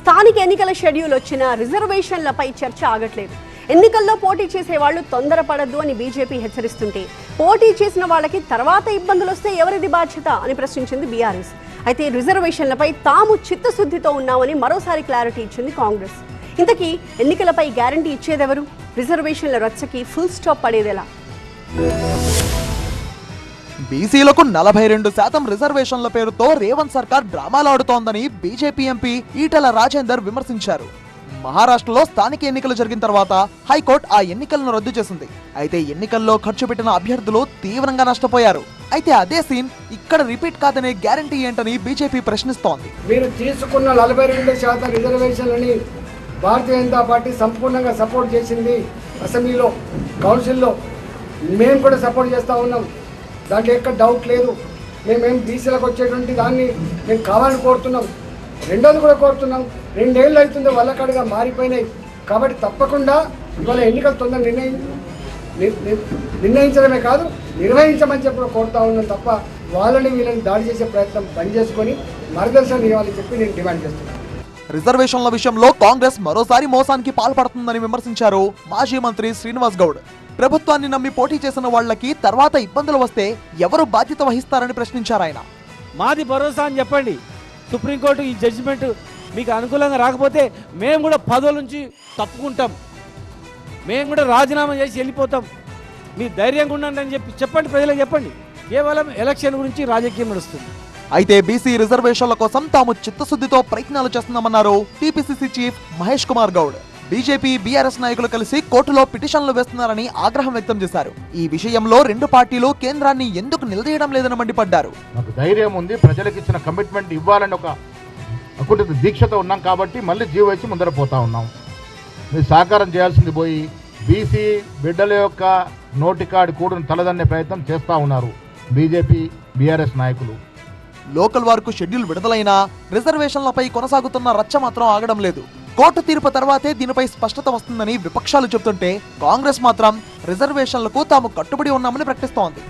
స్థానిక ఎన్నికల షెడ్యూల్ వచ్చిన రిజర్వేషన్లపై చర్చ ఆగట్లేదు. ఎన్నికల్లో పోటీ చేసే వాళ్ళు తొందరపడద్దు అని బీజేపీ హెచ్చరిస్తుంటే, పోటీ చేసిన వాళ్ళకి తర్వాత ఇబ్బందులు వస్తే ఎవరిది బాధ్యత అని ప్రశ్నించింది బీఆర్ఎస్. అయితే రిజర్వేషన్లపై తాము చిత్తశుద్ధితో ఉన్నామని మరోసారి క్లారిటీ ఇచ్చింది కాంగ్రెస్. ఇంతకీ ఎన్నికలపై గ్యారంటీ ఇచ్చేదెవరు? రిజర్వేషన్ల రచ్చకి ఫుల్ స్టాప్ పడేదెలా? బీసీలకు 42% రిజర్వేషన్ల పేరుతో రేవంత్ సర్కార్ డ్రామాలాడుతోందని బీజేపీ ఎంపీ ఈటెల రాజేందర్ విమర్శించారు. మహారాష్ట్రలో స్థానిక ఎన్నికలు జరిగిన తర్వాత హైకోర్టు ఆ ఎన్నికలను రద్దు చేసింది. అయితే ఎన్నికల్లో ఖర్చు పెట్టిన అభ్యర్థులు తీవ్రంగా నష్టపోయారు. అయితే అదే సీన్ ఇక్కడ రిపీట్ కాదనే గ్యారంటీ ఏంటని బీజేపీ ప్రశ్నిస్తోంది. మీరు తీసుకున్న 42% రిజర్వేషన్లని భారతీయ జనతా పార్టీ సంపూర్ణంగా సపోర్ట్ చేసింది. అసెంబ్లీలో, కౌన్సిల్లో మేము కూడా సపోర్ట్ చేస్తూ ఉన్నాం. దాంట్లో ఎక్కడ డౌట్ లేదు. మేమేం బీసీలకు వచ్చేటువంటి దాన్ని మేము కావాలని కోరుతున్నాం. రెండోది కూడా కోరుతున్నాం. 2 ఏళ్ళు అవుతుంది వల్లకాడుగా మారిపోయినాయి. కాబట్టి తప్పకుండా ఇవాళ ఎన్నికలు తొందర నిర్ణయించడమే కాదు, నిర్వహించమని చెప్పి కోరుతా ఉన్నాం తప్ప వాళ్ళని వీళ్ళని దాడి చేసే ప్రయత్నం బంద్ చేసుకొని మార్గదర్శనం ఇవ్వాలని చెప్పి నేను డిమాండ్ చేస్తున్నాను. రిజర్వేషన్ల విషయంలో కాంగ్రెస్ మరోసారి మోసానికి పాల్పడుతుందని విమర్శించారు మాజీ మంత్రి శ్రీనివాస్ గౌడ్. ప్రభుత్వాన్ని నమ్మి పోటీ చేసిన వాళ్లకి తర్వాత ఇబ్బందులు వస్తే ఎవరు బాధ్యత వహిస్తారని ప్రశ్నించారు ఆయన. మాది భరోసా అని చెప్పండి. సుప్రీంకోర్టు ఈ జడ్జిమెంట్ మీకు అనుకూలంగా రాకపోతే మేము కూడా పదవుల నుంచి తప్పుకుంటాం, మేము కూడా రాజీనామా చేసి వెళ్ళిపోతాం, మీ ధైర్యంగా ఉండండి అని చెప్పండి, ప్రజలకు చెప్పండి. కేవలం ఎలక్షన్ గురించి రాజకీయం నడుస్తుంది. అయితే బీసీ రిజర్వేషన్ల కోసం తాము చిత్తశుద్ధితో ప్రయత్నాలు చేస్తున్నామన్నారు TPCC chief Mahesh Kumar Goud. BJP, BRS నాయకులు కలిసి కోర్టులో పిటిషన్లు వేస్తున్నారని ఆగ్రహం వ్యక్తం చేశారు. ఈ విషయంలో 2 పార్టీలు కేంద్రాన్ని ఎందుకు నిలదీయడం లేదని మండిపడ్డారు. మాకు ధైర్యం ఉంది, ప్రజలకు ఇచ్చిన కమిట్మెంట్ ఇవ్వాలని ఒక అకుంఠిత దీక్షతో ఉన్నాం కాబట్టి మళ్ళీ జీవో ఇచ్చి ముందర పోతా ఉన్నాం. మీరు సహకారం చేయాల్సింది పోయి బీసీ బిడ్డల యొక్క నోటికాడి కూడును తలదన్నే ప్రయత్నం చేస్తూ ఉన్నారు బీజేపీ, బీఆర్ఎస్ నాయకులు. లోకల్ వార్కు షెడ్యూల్ విడుదలైనా రిజర్వేషన్లపై కొనసాగుతున్న రచ్చ మాత్రం ఆగడం లేదు. కోర్టు తీర్పు తర్వాతే దీనిపై స్పష్టత వస్తుందని విపక్షాలు చెబుతుంటే, కాంగ్రెస్ మాత్రం రిజర్వేషన్లకు తాము కట్టుబడి ఉన్నామని ప్రకటిస్తోంది.